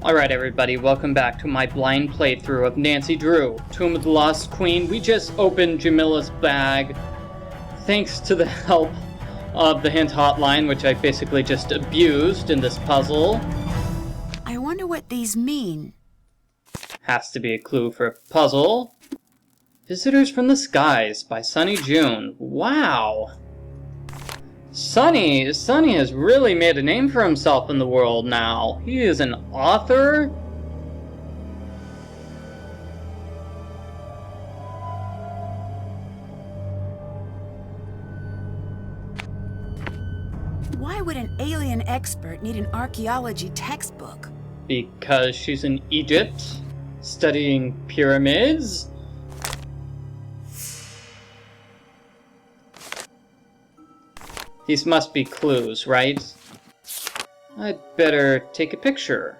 Alright everybody, welcome back to my blind playthrough of Nancy Drew, Tomb of the Lost Queen. We just opened Jamila's bag, thanks to the help of the hint hotline, which I basically just abused in this puzzle. I wonder what these mean. Has to be a clue for a puzzle. Visitors from the Skies by Sunny June. Wow! Sunny has really made a name for himself in the world now. He is an author. Why would an alien expert need an archaeology textbook? Because she's in Egypt, studying pyramids. These must be clues, right? I'd better take a picture.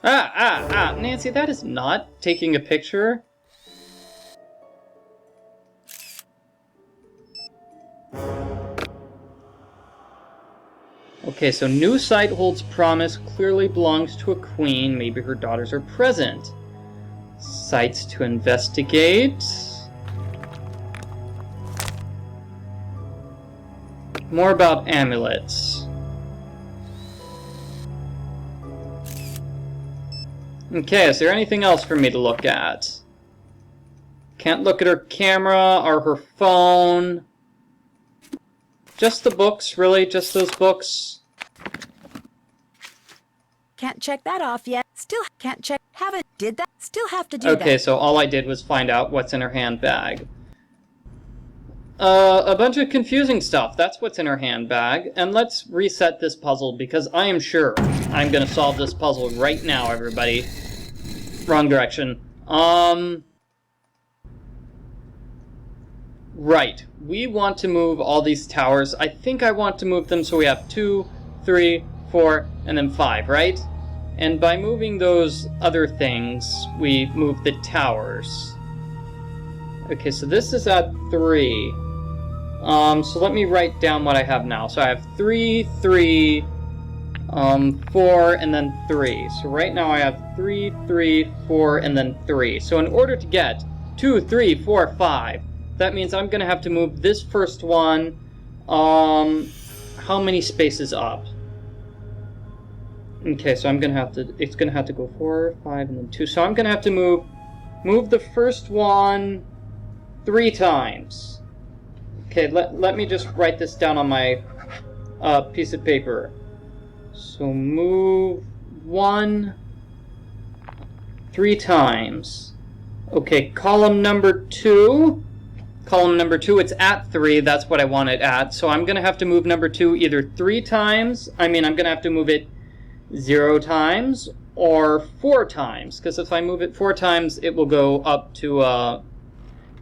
Nancy, that is not taking a picture. Okay, so new site holds promise, clearly belongs to a queen, maybe her daughters are present. Sites to investigate. More about amulets. Okay, is there anything else for me to look at? Can't look at her camera or her phone. Just the books, really? Just those books? Can't check that off yet. Still can't check. Haven't did that. Still have to do that. Okay, so all I did was find out what's in her handbag. A bunch of confusing stuff. That's what's in her handbag. And let's reset this puzzle because I am sure I'm gonna solve this puzzle right now, everybody. Wrong direction. Right. We want to move all these towers. I think I want to move them so we have 2, 3, 4, and then 5, right? And by moving those other things, we move the towers. Okay, so this is at 3. So let me write down what I have now. So I have 3, 3, 4, and then 3. So right now I have 3, 3, 4, and then 3. So in order to get 2, 3, 4, 5, that means I'm going to have to move this first one, how many spaces up? Okay, so I'm going to have to, it's going to have to go 4, 5, and then 2. So I'm going to have to move the first one 3 times. Okay, let me just write this down on my piece of paper. So move 1 3 times. Okay, column number 2. Column number 2, it's at 3. That's what I want it at. So I'm going to have to move number 2 either 3 times. I'm going to have to move it 0 times or 4 times. Because if I move it 4 times, it will go up to...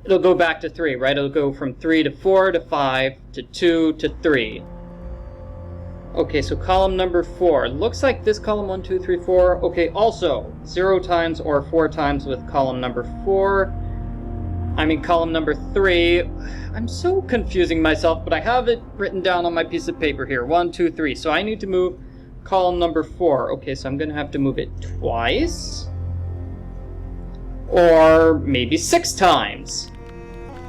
it'll go back to 3, right? It'll go from 3 to 4 to 5 to 2 to 3. Okay, so column number 4. Looks like this column 1, 2, 3, 4. Okay, also 0 times or 4 times with column number 4. Column number 3. I'm so confusing myself, but I have it written down on my piece of paper here. 1, 2, 3. So I need to move column number 4. Okay, so I'm going to have to move it twice. Or maybe 6 times.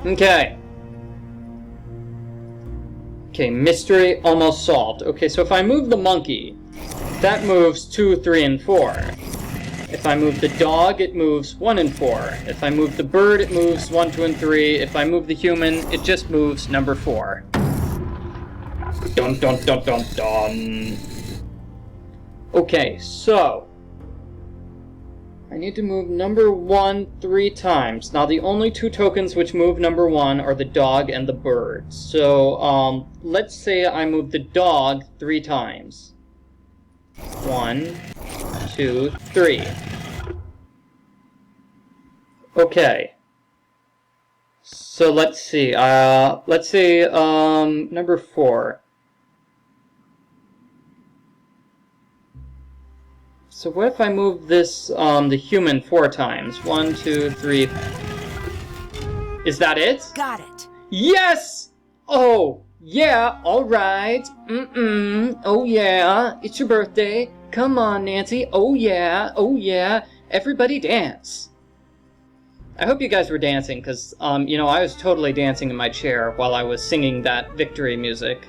Okay. Okay, mystery almost solved. Okay, so if I move the monkey, that moves 2, 3, and 4. If I move the dog, it moves 1 and 4. If I move the bird, it moves 1, 2, and 3. If I move the human, it just moves number 4. Dun dun dun dun dun. Okay, so I need to move number 1 3 times. Now the only 2 tokens which move number 1 are the dog and the bird. So let's say I move the dog 3 times. 1, 2, 3. Okay. So let's see. Let's say number 4. So what if I move this, the human 4 times? 1, 2, 3. Is that it? Got it. Yes! Oh, Yeah, alright. Oh yeah, it's your birthday. Come on, Nancy. Oh yeah, everybody dance. I hope you guys were dancing, because, I was totally dancing in my chair while I was singing that victory music.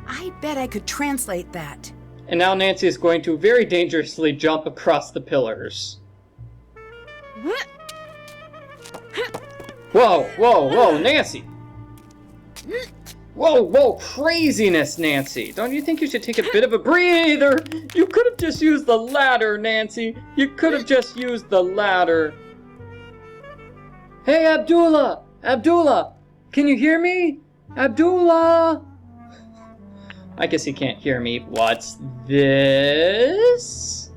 I bet I could translate that. And now Nancy is going to very dangerously jump across the pillars. Whoa, Nancy! Whoa, craziness, Nancy! Don't you think you should take a bit of a breather? You could have just used the ladder, Nancy! You could have just used the ladder! Hey, Abdullah! Abdullah! Can you hear me? Abdullah! I guess he can't hear me. What's this?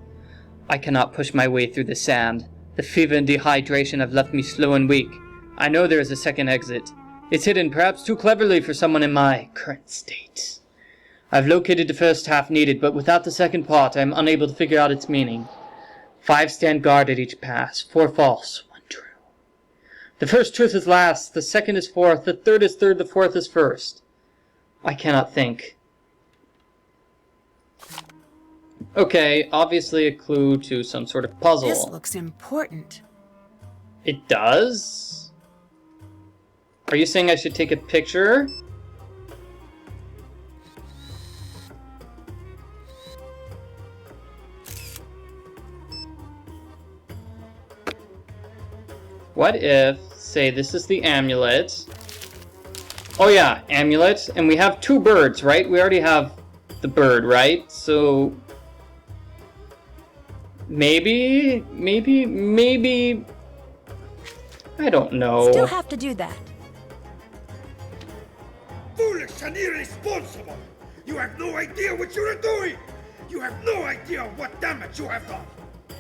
I cannot push my way through the sand. The fever and dehydration have left me slow and weak. I know there is a second exit. It's hidden perhaps too cleverly for someone in my current state. I've located the first half needed, but without the second part, I am unable to figure out its meaning. 5 stand guard at each pass, 4 false, 1 true. The first truth is last, the second is fourth, the third is third, the fourth is first. I cannot think. Okay, obviously a clue to some sort of puzzle. This looks important. It does? Are you saying I should take a picture? What if, say this is the amulet. Oh yeah, amulet. And we have 2 birds, right? We already have the bird, right? So maybe, I don't know. Still have to do that. Foolish and irresponsible! You have no idea what you are doing! You have no idea what damage you have done!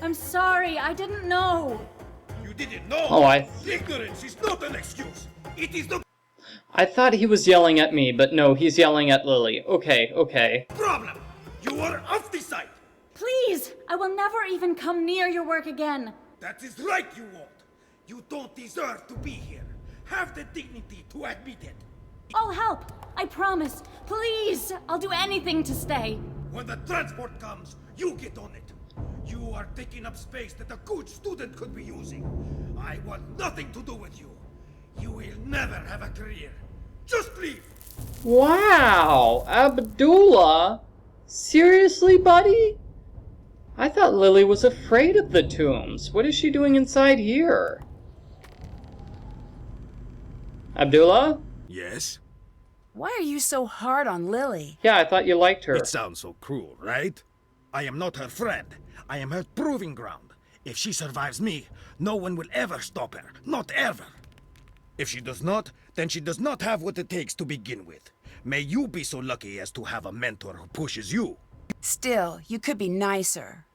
I'm sorry, I didn't know. You didn't know? Oh, Ignorance is not an excuse! It is the I thought he was yelling at me, but no, he's yelling at Lily. Okay. problem! You are off the site! Please, I will never even come near your work again. That is right, you won't! You don't deserve to be here! Have the dignity to admit it! I'll help, I promise. Please, I'll do anything to stay. When the transport comes, you get on it! You are taking up space that a good student could be using! I want nothing to do with you! You will never have a career! Just leave! Wow, Abdullah? Seriously, buddy? I thought Lily was afraid of the tombs. What is she doing inside here? Abdullah? Yes? Why are you so hard on Lily? Yeah, I thought you liked her. It sounds so cruel, right? I am not her friend. I am her proving ground. If she survives me, no one will ever stop her. Not ever. If she does not, then she does not have what it takes to begin with. May you be so lucky as to have a mentor who pushes you. Still, you could be nicer.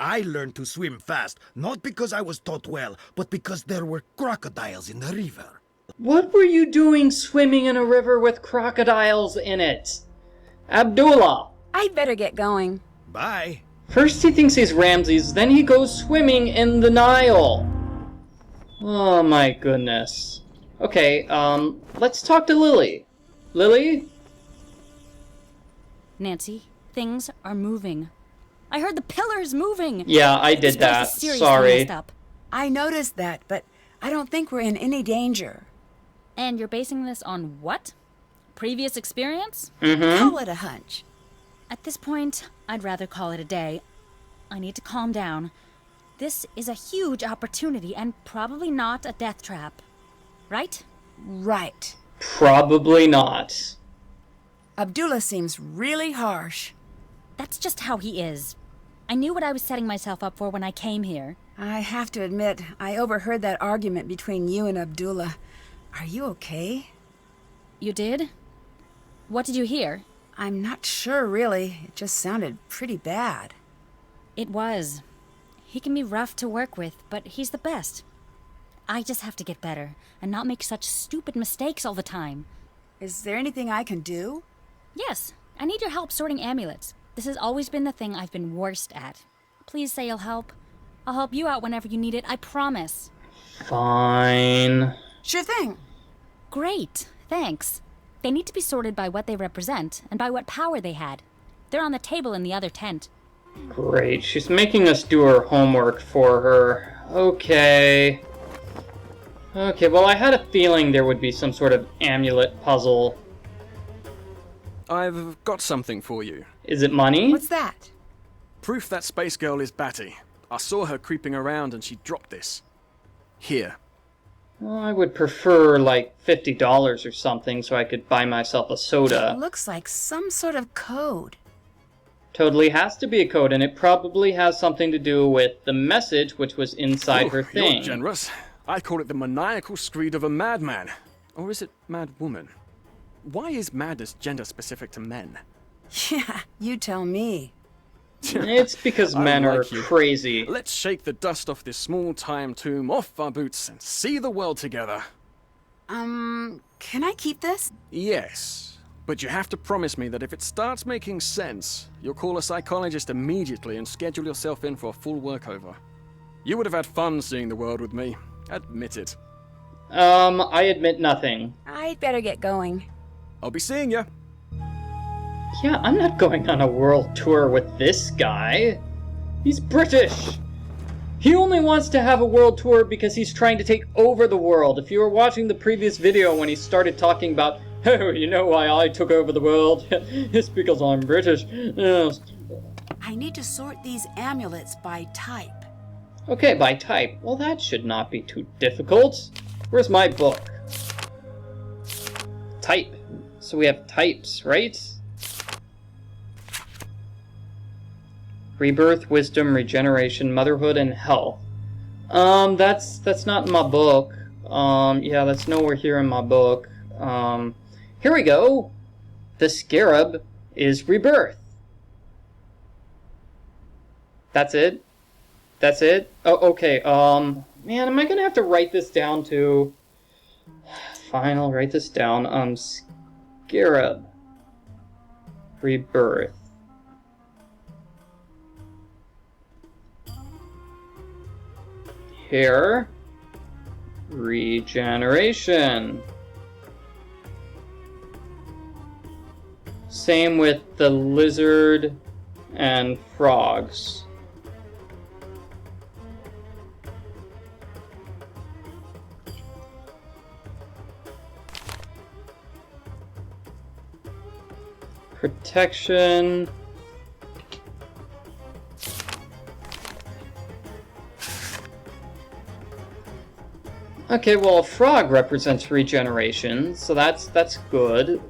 I learned to swim fast, not because I was taught well, but because there were crocodiles in the river. What were you doing swimming in a river with crocodiles in it? Abdullah! I'd better get going. Bye. First he thinks he's Ramses, then he goes swimming in the Nile. Oh my goodness. Okay, let's talk to Lily. Lily? Nancy, things are moving. I heard the pillars moving. Yeah, I This did place that. is seriously Sorry. messed up. I noticed that, but I don't think we're in any danger. And you're basing this on what? Previous experience? Call it a hunch. At this point, I'd rather call it a day. I need to calm down. This is a huge opportunity and probably not a death trap. Right? Right. Probably not. Abdullah seems really harsh. That's just how he is. I knew what I was setting myself up for when I came here. I have to admit, I overheard that argument between you and Abdullah. Are you okay? You did? What did you hear? I'm not sure, really. It just sounded pretty bad. It was. He can be rough to work with, but he's the best. I just have to get better and not make such stupid mistakes all the time. Is there anything I can do? Yes, I need your help sorting amulets. This has always been the thing I've been worst at. Please say you'll help. I'll help you out whenever you need it, I promise. Fine. Sure thing. Great, thanks. They need to be sorted by what they represent and by what power they had. They're on the table in the other tent. Great, she's making us do her homework for her. Okay. Okay, well, I had a feeling there would be some sort of amulet puzzle. I've got something for you. Is it money? What's that? Proof that space girl is Batty. I saw her creeping around and she dropped this. Here. Well, I would prefer, like, $50 or something so I could buy myself a soda. Looks like some sort of code. Totally has to be a code, and it probably has something to do with the message which was inside her thing. You're generous. I call it the maniacal screed of a madman. Or is it mad woman? Why is madness gender specific to men? Yeah, you tell me. It's because men are like you. crazy. Let's shake the dust off this small-time tomb off our boots and see the world together. Can I keep this? Yes, but you have to promise me that if it starts making sense, you'll call a psychologist immediately and schedule yourself in for a full workover. You would have had fun seeing the world with me. Admit it. I admit nothing. I'd better get going. I'll be seeing you. Yeah, I'm not going on a world tour with this guy. He's British. He only wants to have a world tour because he's trying to take over the world. If you were watching the previous video when he started talking about, oh, you know why I took over the world? It's because I'm British. Yes. I need to sort these amulets by type. Okay, by type. Well, that should not be too difficult. Where's my book? Type. So we have types, right? Rebirth, wisdom, regeneration, motherhood, and health. That's not in my book. Yeah, that's nowhere here in my book. Here we go. The scarab is rebirth. That's it? That's it? Oh, okay. Man, am I gonna have to write this down too? Fine, I'll write this down. Scarab. Rebirth. Hair. Regeneration. Same with the lizard and frogs. Protection. Okay, well, a frog represents regeneration, so that's good.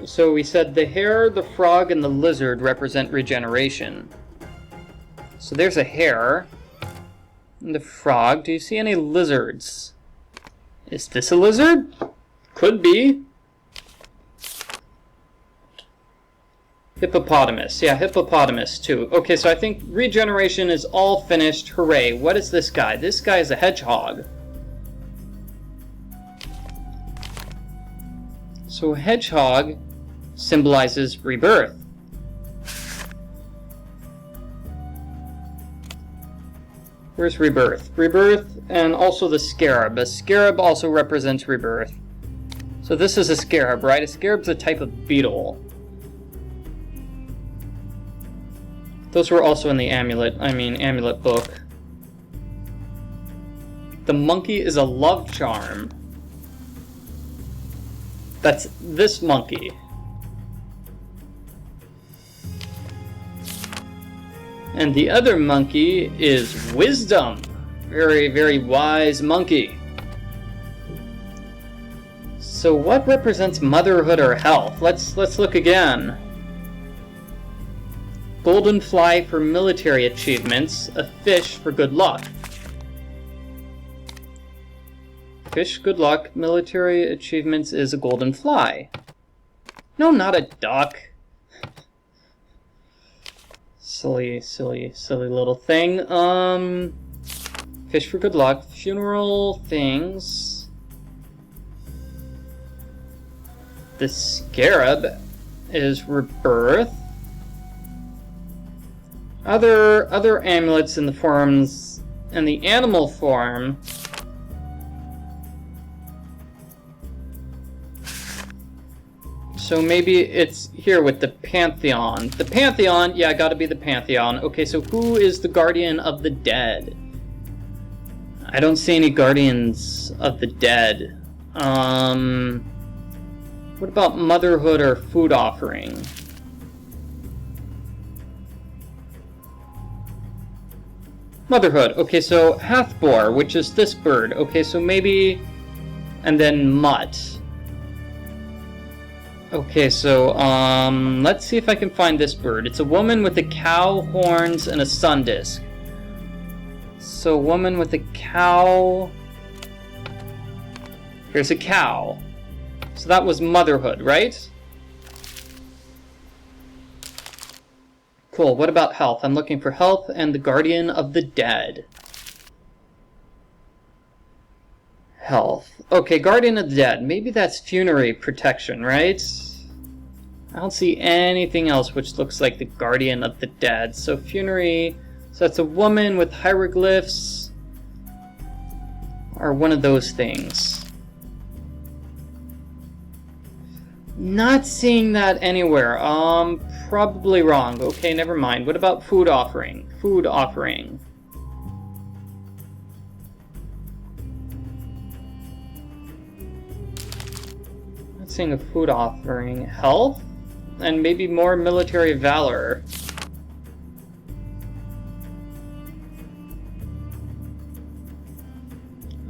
So we said the hare, the frog, and the lizard represent regeneration. So there's a hare. And the frog. Do you see any lizards? Is this a lizard? Could be. Hippopotamus. Yeah, hippopotamus too. Okay, so I think regeneration is all finished. Hooray. What is this guy? This guy is a hedgehog. So hedgehog symbolizes rebirth. Where's rebirth? Rebirth and also the scarab. A scarab also represents rebirth. So this is a scarab, right? A scarab's a type of beetle. Those were also in the amulet book. The monkey is a love charm. That's this monkey. And the other monkey is wisdom. Very, very wise monkey. So what represents motherhood or health? Let's look again. Golden fly for military achievements, a fish for good luck. Fish, good luck, military achievements is a golden fly. No, not a duck. Silly little thing. Fish for good luck, funeral things. The scarab is rebirth. Other amulets in the forms, in the animal form. So maybe it's here with the Pantheon. The Pantheon, yeah, gotta be the Pantheon. Okay, so who is the Guardian of the Dead? I don't see any Guardians of the Dead. What about Motherhood or Food Offering? Motherhood. Okay, so Hathbor, which is this bird. Okay, so maybe... And then Mutt. Okay, so, let's see if I can find this bird. It's a woman with a cow, horns, and a sun disk. So, woman with a cow... Here's a cow. So that was Motherhood, right? Cool, what about health? I'm looking for health and the Guardian of the Dead. Health. Okay, Guardian of the Dead. Maybe that's funerary protection, right? I don't see anything else which looks like the Guardian of the Dead. So funerary... So that's a woman with hieroglyphs. Or one of those things. Not seeing that anywhere. Probably wrong. Okay, never mind. What about food offering? Food offering. Not seeing a food offering. Health? And maybe more military valor.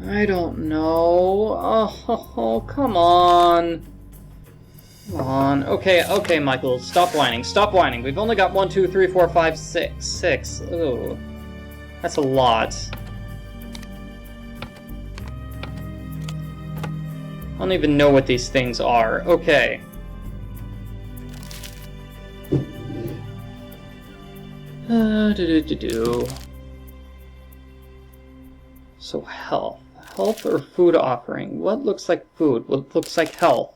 I don't know. Oh, come on. Come on. Okay, Michael. Stop whining. Stop whining. We've only got 1, 2, 3, 4, 5, 6. 6. Ooh. That's a lot. I don't even know what these things are. Okay. So health. Health or food offering? What looks like food? What looks like health?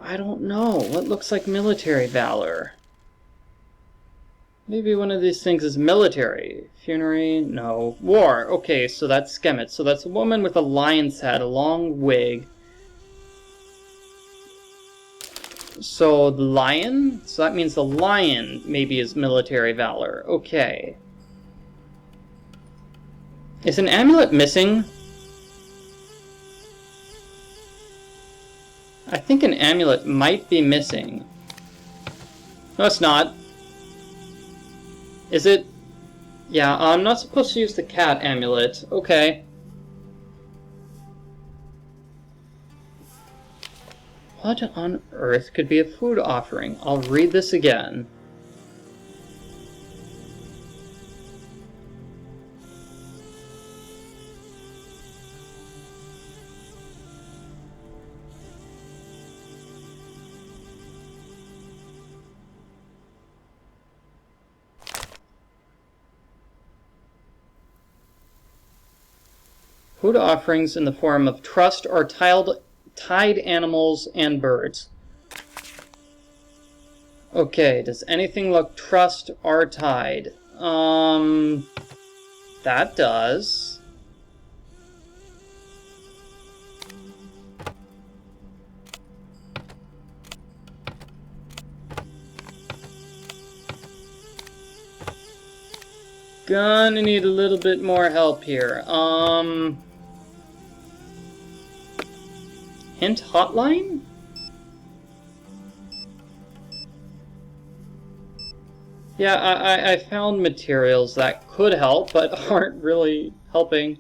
I don't know. What looks like military valor? Maybe one of these things is military. Funerary? No. War. Okay, so that's Skemet. So that's a woman with a lion's head, a long wig. So the lion? So that means the lion maybe is military valor. Okay. Is an amulet missing? I think an amulet might be missing. No, it's not. Is it? Yeah, I'm not supposed to use the cat amulet. Okay. What on earth could be a food offering? I'll read this again. Food offerings in the form of trussed or tied animals and birds. Okay, does anything look trussed or tied? That does. Gonna need a little bit more help here. Hint hotline? Yeah, I found materials that could help, but aren't really helping.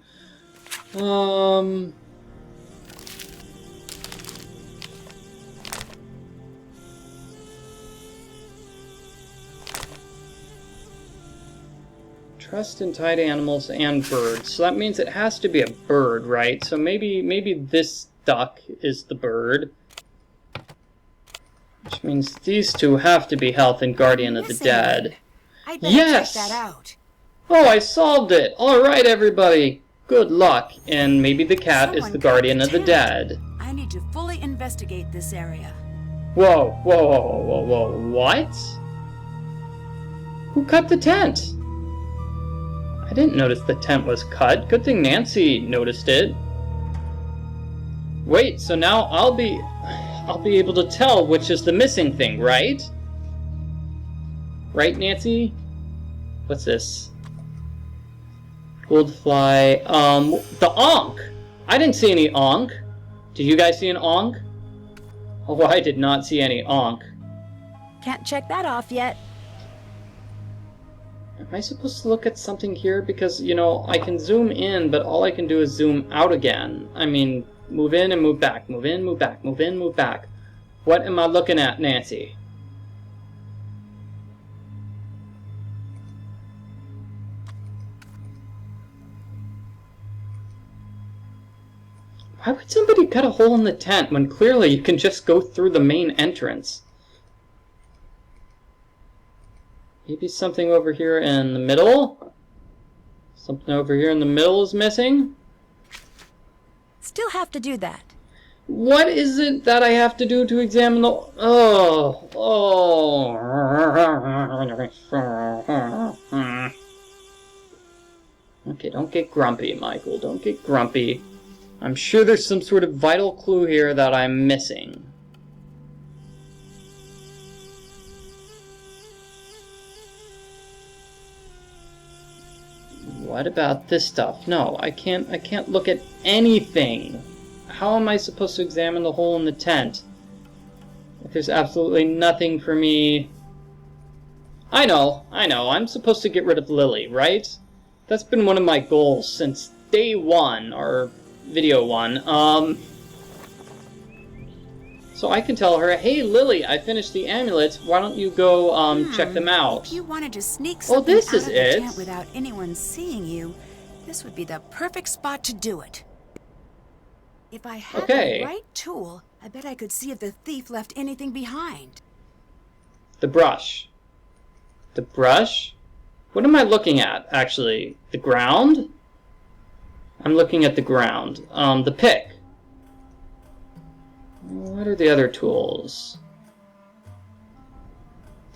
Trust in tied animals and birds. So that means it has to be a bird, right? So maybe this duck is the bird. Which means these two have to be Health and Guardian of the Dead. I'd better Yes! check that out. Oh, I solved it! Alright, everybody! Good luck. And maybe the cat is Someone the cut Guardian the of the tent. Dead. I need to fully investigate this area. Whoa, whoa, whoa, whoa, whoa, what? Who cut the tent? I didn't notice the tent was cut. Good thing Nancy noticed it. Wait, so now I'll I'll be able to tell which is the missing thing, right? Right, Nancy? What's this? Goldfly. The Ankh! I didn't see any Ankh. Did you guys see an Ankh? Oh, I did not see any Ankh. Can't check that off yet. Am I supposed to look at something here? Because, you know, I can zoom in, but all I can do is zoom out again. I mean, move in and move back. Move in, move back. Move in, move back. What am I looking at, Nancy? Why would somebody cut a hole in the tent when clearly you can just go through the main entrance? Maybe something over here in the middle? Something over here in the middle is missing? Still have to do that. What is it that I have to do to examine the... Okay, don't get grumpy, Michael. Don't get grumpy. I'm sure there's some sort of vital clue here that I'm missing. What about this stuff? No, I can't look at anything. How am I supposed to examine the hole in the tent if there's absolutely nothing for me? I know. I'm supposed to get rid of Lily, right? That's been one of my goals since day one, or video one. So I can tell her, hey Lily, I finished the amulets. Why don't you go check them out? If you wanted to sneak something this out is of the it. tent without anyone seeing you, this would be the perfect spot to do it. If I had Okay. the right tool, I bet I could see if the thief left anything behind. The brush. The brush? What am I looking at, actually? The ground? I'm looking at the ground. The pick. What are the other tools?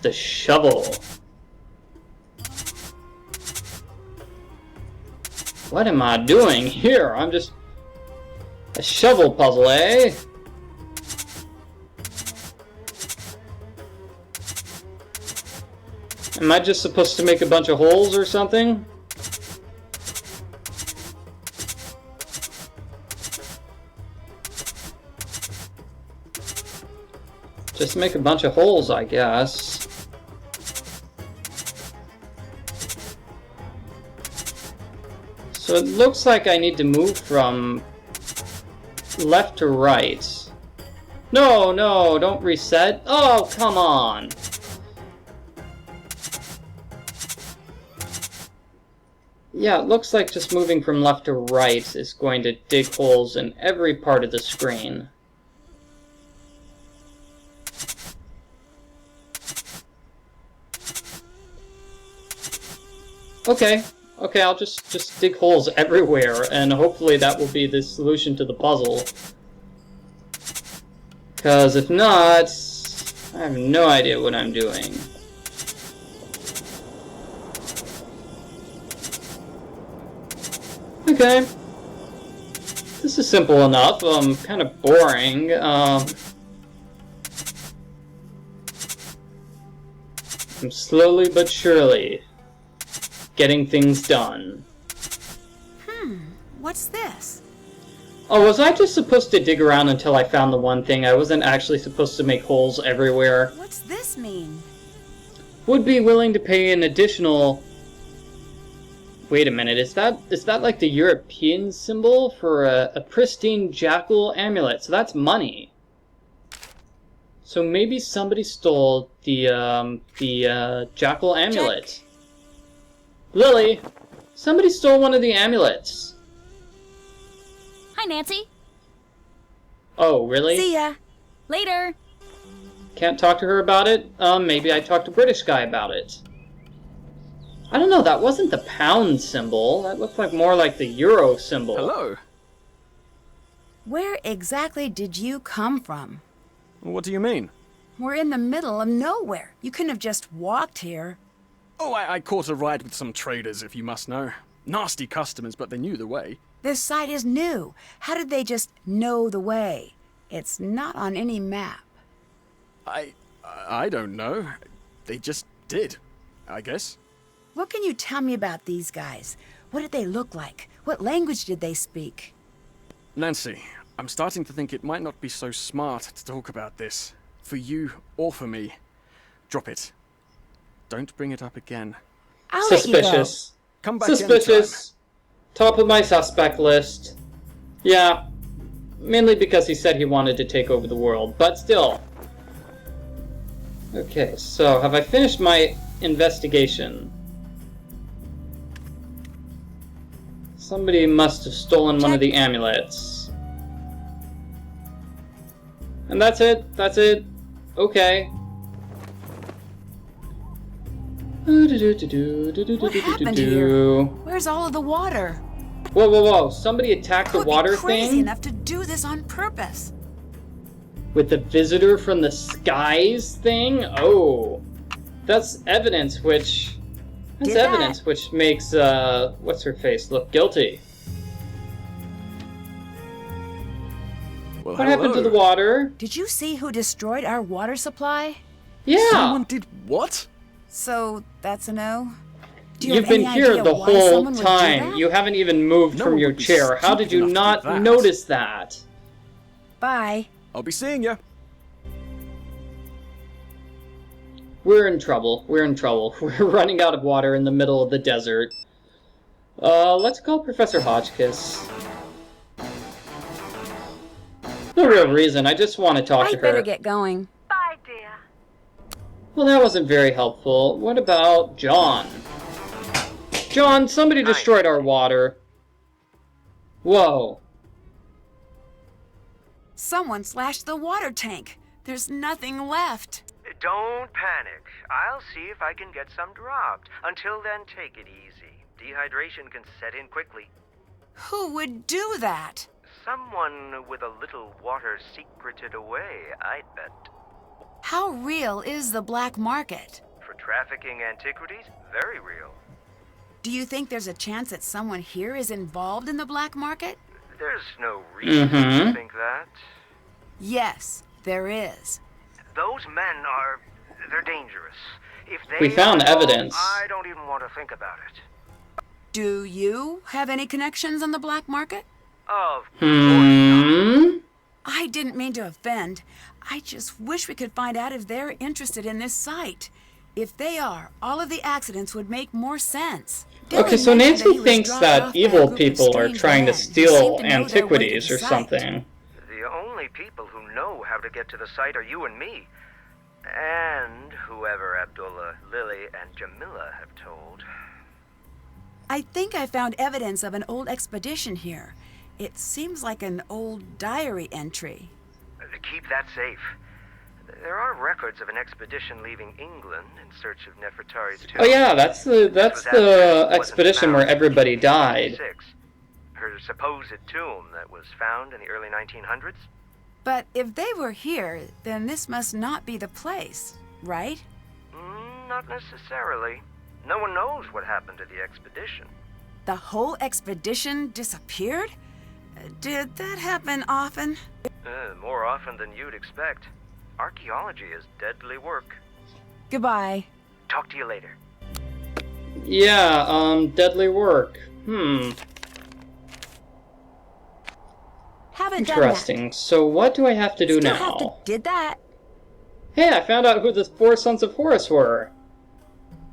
The shovel. What am I doing here? I'm just... a shovel puzzle, eh? Am I just supposed to make a bunch of holes or something? Just make a bunch of holes, I guess. So it looks like I need to move from left to right. No, don't reset. Oh, come on. Yeah, it looks like just moving from left to right is going to dig holes in every part of the screen. Okay, I'll just dig holes everywhere, and hopefully that will be the solution to the puzzle. Because if not, I have no idea what I'm doing. Okay. This is simple enough. Kind of boring. I'm slowly but surely getting things done. What's this? Oh, was I just supposed to dig around until I found the one thing? I wasn't actually supposed to make holes everywhere. What's this mean? Would be willing to pay an additional... Wait a minute, is that like the European symbol for a pristine jackal amulet? So that's money. So maybe somebody stole the jackal amulet. Check. Lily, somebody stole one of the amulets. Hi, Nancy. Oh, really? See ya. Later. Can't talk to her about it? Maybe I talked to British guy about it. I don't know, that wasn't the pound symbol. That looked like more like the euro symbol. Hello. Where exactly did you come from? What do you mean? We're in the middle of nowhere. You couldn't have just walked here. Oh, I caught a ride with some traders, if you must know. Nasty customers, but they knew the way. This site is new. How did they just know the way? It's not on any map. I don't know. They just did, I guess. What can you tell me about these guys? What did they look like? What language did they speak? Nancy, I'm starting to think it might not be so smart to talk about this. For you or for me. Drop it. Don't bring it up again. I'll let you go. Suspicious. Come back Suspicious. Top of my suspect list. Yeah. Mainly because he said he wanted to take over the world, but still. Okay, so have I finished my investigation? Somebody must have stolen one of the amulets. And that's it. That's it. Okay. What happened here? Where's all of the water? Whoa, whoa, whoa. Somebody attacked the Who'd water be crazy thing? enough to do this on purpose? With the visitor from the skies thing? Oh. That's evidence which... That's evidence which makes, what's her face look guilty. Well, What happened to the water? Did you see who destroyed our water supply? Yeah. Someone did what? So, that's a no? Do you You've have been any here idea the why whole someone would do time. that? You haven't even moved No from one your would be chair. How did stupid you enough to do not that. notice that? Bye. I'll be seeing you. We're in trouble. We're in trouble. We're running out of water in the middle of the desert. Let's call Professor Hotchkiss. No real reason. I just want to talk to I'd her. better get going. Bye, dear. Well, that wasn't very helpful. What about John? John, somebody destroyed our water. Whoa. Someone slashed the water tank. There's nothing left. Don't panic. I'll see if I can get some dropped. Until then, take it easy. Dehydration can set in quickly. Who would do that? Someone with a little water secreted away, I'd bet. How real is the black market? For trafficking antiquities, very real. Do you think there's a chance that someone here is involved in the black market? There's no reason to think that. Yes, there is. Those men they're dangerous. If they We found are involved, evidence. I don't even want to think about it. Do you have any connections on the black market? Of course not. I didn't mean to offend. I just wish we could find out if they're interested in this site. If they are, all of the accidents would make more sense. Okay, Dylan so mentioned Nancy that he was thinks dropped that off by a evil group of people are strange trying to men who steal seem to know their way to antiquities the or site. something. The only people who know how to get to the site are you and me. And whoever Abdullah, Lily, and Jamila have told. I think I found evidence of an old expedition here. It seems like an old diary entry. Keep that safe. There are records of an expedition leaving England in search of Nefertari's tomb. Oh yeah, that's the expedition where everybody died. Her supposed tomb that was found in the early 1900s. But if they were here, then this must not be the place, right? Not necessarily. No one knows what happened to the expedition. The whole expedition disappeared? Did that happen often? More often than you'd expect. Archaeology is deadly work. Goodbye. Talk to you later. Yeah, deadly work. Haven't Interesting. So what do I have to do done that. now? Still have to, did that. Hey, I found out who the 4 Sons of Horus were.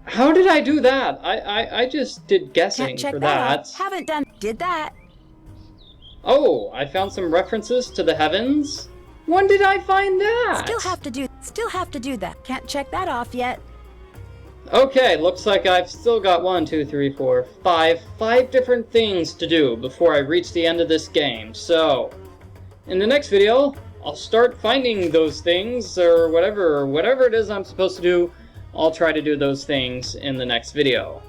How did I do that? I just did guessing Can't check for that that. off. Haven't done, did that. Oh, I found some references to the heavens? When did I find that? Still have to do that. Can't check that off yet. Okay, looks like I've still got 1, 2, 3, 4, 5 different things to do before I reach the end of this game. So, in the next video, I'll start finding those things, or whatever it is I'm supposed to do. I'll try to do those things in the next video.